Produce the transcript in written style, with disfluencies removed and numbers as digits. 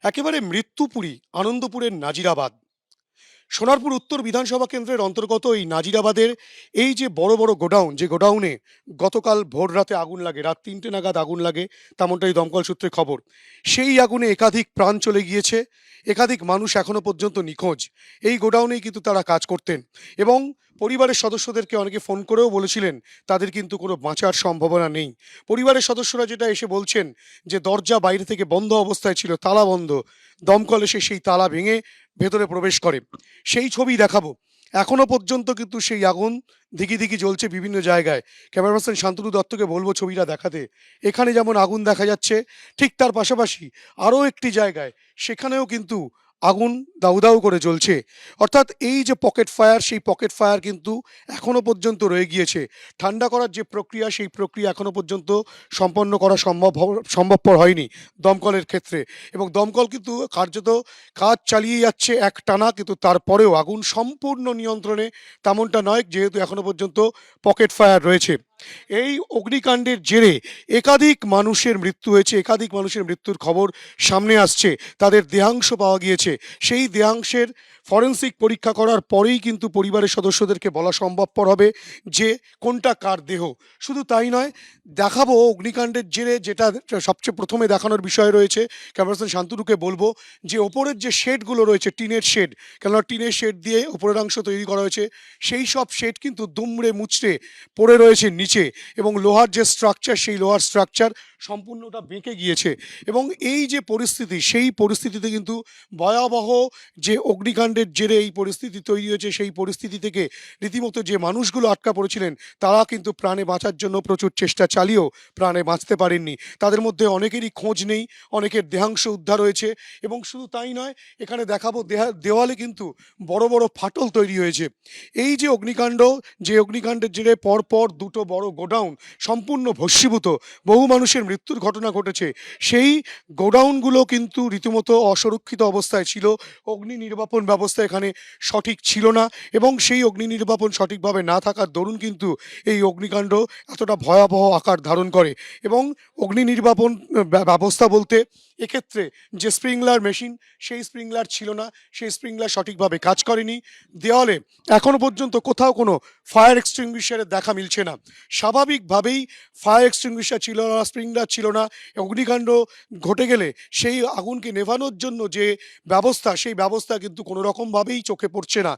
একেবারে মৃত্যুপুরী আনন্দপুরের নাজিরাবাদ। সোনারপুর উত্তর বিধানসভা কেন্দ্রের অন্তর্গত এই নাজিরাবাদের এই যে বড় বড় গোডাউন, যে গোডাউনে গতকাল ভোর রাতে আগুন লাগে, রাত ৩টে নাগাদ আগুন লাগে, তেমনটাই দমকল সূত্রে খবর। সেই আগুনে একাধিক প্রাণ চলে গিয়েছে, একাধিক মানুষ এখনো পর্যন্ত নিখোঁজ। এই গোডাউনেই কিন্তু তারা কাজ করতেন এবং পরিবারের সদস্যদেরকে অনেকে ফোন করেও বলেছিলেন তাদের কিন্তু কোনো বাঁচার সম্ভাবনা নেই। পরিবারের সদস্যরা যেটা এসে বলছেন যে দরজা বাইরে থেকে বন্ধ অবস্থায় ছিল, তালা বন্ধ। দমকল এসে সেই তালা ভেঙে ভেতরে প্রবেশ করে। সেই ছবি দেখাবো। এখনো পর্যন্ত কিন্তু সেই আগুন দিকি দিকি জ্বলছে বিভিন্ন জায়গায়। ক্যামেরা পার্সন শান্তনু দত্তকে বলবো ছবিটা দেখাতে। এখানে যেমন আগুন দেখা যাচ্ছে, ঠিক তার পাশাপাশি আরও একটি জায়গায় সেখানেও কিন্তু আগুন দাউ দাউ করে জ্বলছে। অর্থাৎ এই যে পকেট ফায়ার, সেই পকেট ফায়ার কিন্তু এখনো পর্যন্ত রয়ে গিয়েছে। ঠান্ডা করার যে প্রক্রিয়া, সেই প্রক্রিয়া এখনো পর্যন্ত সম্পন্ন করা সম্ভবপর হয়নি দমকলের ক্ষেত্রে। এবং দমকল কিন্তু কার্যত কাজ চালিয়ে যাচ্ছে একটানা, কিন্তু তারপরেও আগুন সম্পূর্ণ নিয়ন্ত্রণে তেমনটা নয়, যেহেতু এখনো পর্যন্ত পকেট ফায়ার রয়েছে। এই অগ্নিকাণ্ডের জেরে একাধিক মানুষের মৃত্যু হয়েছে, একাধিক মানুষের মৃত্যুর খবর সামনে আসছে। তাদের দেহাংশ পাওয়া গিয়েছে। সেই দেহাংশের ফরেনসিক পরীক্ষা করার পরেই কিন্তু পরিবারের সদস্যদেরকে বলা সম্ভবপর হবে যে কোনটা কার দেহ। শুধু তাই নয়, দেখাবো অগ্নিকাণ্ডের জেরে যেটা সবচেয়ে প্রথমে দেখানোর বিষয় রয়েছে। ক্যামেরাম্যান শান্তনুকে বলবো যে ওপরের যে শেডগুলো রয়েছে, টিনের শেড, কেননা টিনের শেড দিয়ে ওপরের অংশ তৈরি করা হয়েছে, সেই সব শেড কিন্তু দুমড়ে মুচড়ে পড়ে রয়েছে নিচে। এবং লোহার যে স্ট্রাকচার, সেই লোহার স্ট্রাকচার সম্পূর্ণটা বেঁকে গিয়েছে। এবং এই যে পরিস্থিতি, সেই পরিস্থিতিতে কিন্তু ভয়াবহ যে অগ্নিকাণ্ডের জেরে এই পরিস্থিতি তৈরি হয়েছে, সেই পরিস্থিতি থেকে রীতিমতো যে মানুষগুলো আটকা পড়েছিলেন তারা কিন্তু প্রাণে বাঁচার জন্য প্রচুর চেষ্টা চালিয়েও প্রাণে বাঁচতে পারেননি। তাদের মধ্যে অনেকেরই খোঁজ নেই, অনেকের দেহাংশ উদ্ধার হয়েছে। এবং শুধু তাই নয়, এখানে দেখাবো দেওয়ালে কিন্তু বড় বড় ফাটল তৈরি হয়েছে। এই যে অগ্নিকাণ্ড, যে অগ্নিকাণ্ডের জেরে পরপর দুটো বড় গোডাউন সম্পূর্ণ ভস্মীভূত, বহু মানুষের মৃত্যুর ঘটনা ঘটেছে। সেই গোডাউনগুলো কিন্তু রীতিমতো অসুরক্ষিত অবস্থায় ছিল। অগ্নি নির্বাপন ব্যবস্থা এখানে সঠিক ছিল না এবং সেই অগ্নি নির্বাপন সঠিকভাবে না থাকার দরুন কিন্তু এই অগ্নিকাণ্ড এতটা ভয়াবহ আকার ধারণ করে। এবং অগ্নি নির্বাপন ব্যবস্থা বলতে এক্ষেত্রে যে স্প্রিংলার মেশিন, সেই স্প্রিংলার ছিল না, সেই স্প্রিংলার সঠিকভাবে কাজ করেনি। দেওয়ালে এখনো পর্যন্ত কোথাও কোনো ফায়ার এক্সটিংগুইশারের দেখা মিলছে না। স্বাভাবিকভাবেই ফায়ার এক্সটিংগুইশার ছিল না, স্প্রিংলার ছিল না। অগ্নিকাণ্ড ঘটে গেলে সেই আগুনকে নেভানোর জন্য যে ব্যবস্থা, সেই ব্যবস্থা কিন্তু কোনো রকমভাবেই চোখে পড়ছে না।